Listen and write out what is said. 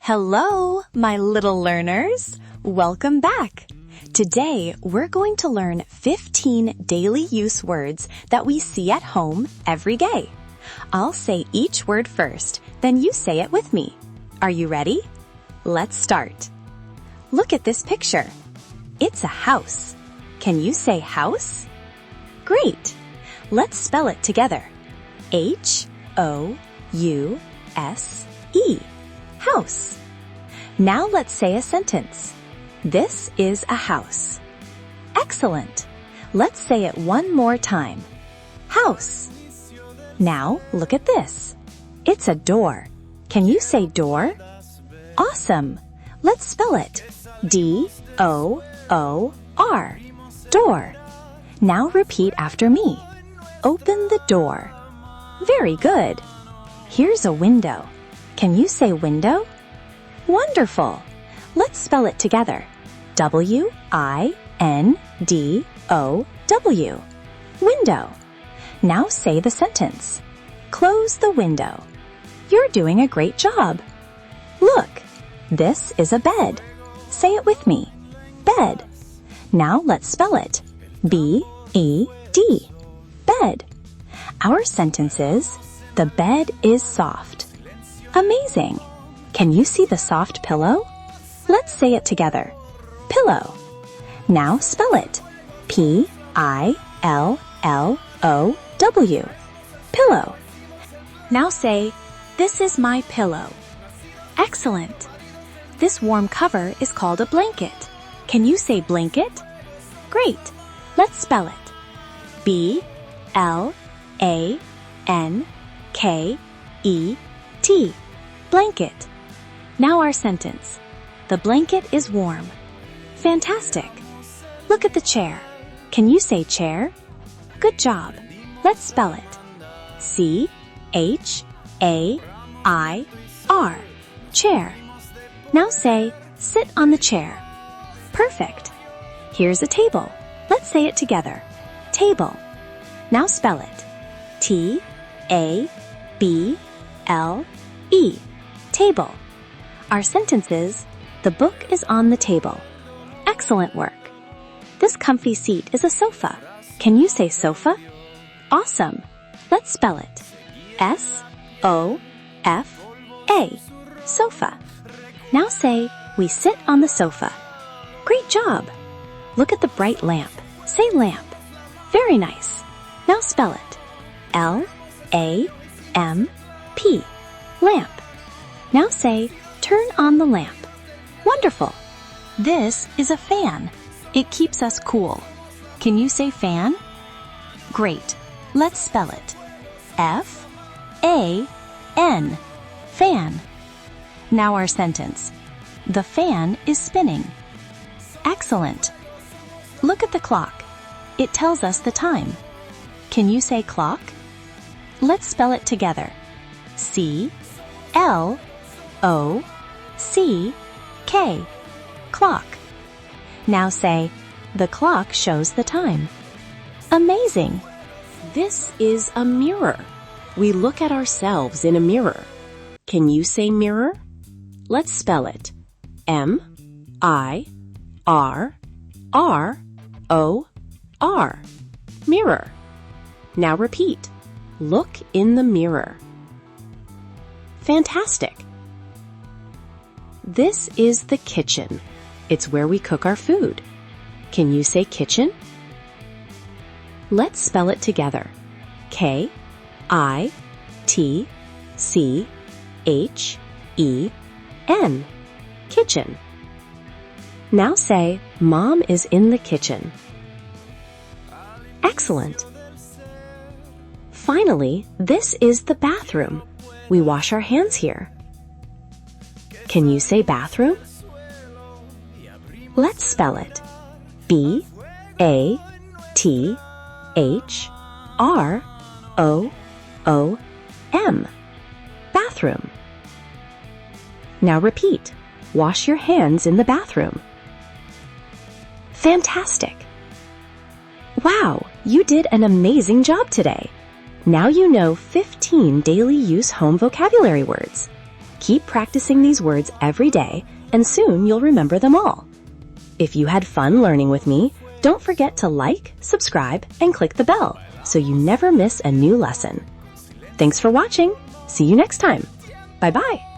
Hello, my little learners. Welcome back. Today, we're going to learn 15 daily use words that we see at home every day. I'll say each word first, then you say it with me. Are you ready? Let's start. Look at this picture. It's a house. Can you say house? Great. Let's spell it together. H-O-U-S-E. House. Now let's say a sentence. This is a house. Excellent. Let's say it one more time. House. Now look at this. It's a door. Can you say door? Awesome. Let's spell it. D-O-O-R. Door. Now repeat after me. Open the door. Very good. Here's a window. Can you say window? Wonderful. Let's spell it together. W-I-N-D-O-W. Window. Now say the sentence. Close the window. You're doing a great job. Look, this is a bed. Say it with me. Bed. Now let's spell it. B-E-D. Bed. Our sentence is, the bed is soft. Amazing. Can you see the soft pillow? Let's say it together. Pillow. Now spell it. P-I-L-L-O-W. Pillow. Now say, this is my pillow. Excellent. This warm cover is called a blanket. Can you say blanket? Great. Let's spell it. B-L-A-N-K-E-T. Blanket. Now our sentence. The blanket is warm. Fantastic. Look at the chair. Can you say chair? Good job. Let's spell it. C-H-A-I-R. Chair. Now say, sit on the chair. Perfect. Here's a table. Let's say it together. Table. Now spell it. T-A-B-L-E. Table. Our sentence is, the book is on the table. Excellent work. This comfy seat is a sofa. Can you say sofa? Awesome. Let's spell it. S-O-F-A. Sofa. Now say, we sit on the sofa. Great job. Look at the bright lamp. Say lamp. Very nice. Now spell it. L-A-M-P. Lamp. Now say, turn on the lamp. Wonderful. This is a fan. It keeps us cool. Can you say fan? Great. Let's spell it. F-A-N. Fan. Now our sentence. The fan is spinning. Excellent. Look at the clock. It tells us the time. Can you say clock? Let's spell it together. C-L-O-C-K. Clock. Now say, the clock shows the time. Amazing. This is a mirror. We look at ourselves in a mirror. Can you say mirror? Let's spell it. M-I-R-R-O-R. Mirror. Now repeat. Look in the mirror. Fantastic. This is the kitchen. It's where we cook our food. Can you say kitchen? Let's spell it together. K-I-T-C-H-E-N. Kitchen. Now say, Mom is in the kitchen. Excellent. Finally, this is the bathroom. We wash our hands here. Can you say bathroom? Let's spell it. B-A-T-H-R-O-O-M. Bathroom. Now repeat. Wash your hands in the bathroom. Fantastic. Wow, you did an amazing job today. Now you know 15 daily use home vocabulary words. Keep practicing these words every day, and soon you'll remember them all. If you had fun learning with me, don't forget to like, subscribe, and click the bell so you never miss a new lesson. Thanks for watching. See you next time. Bye-bye.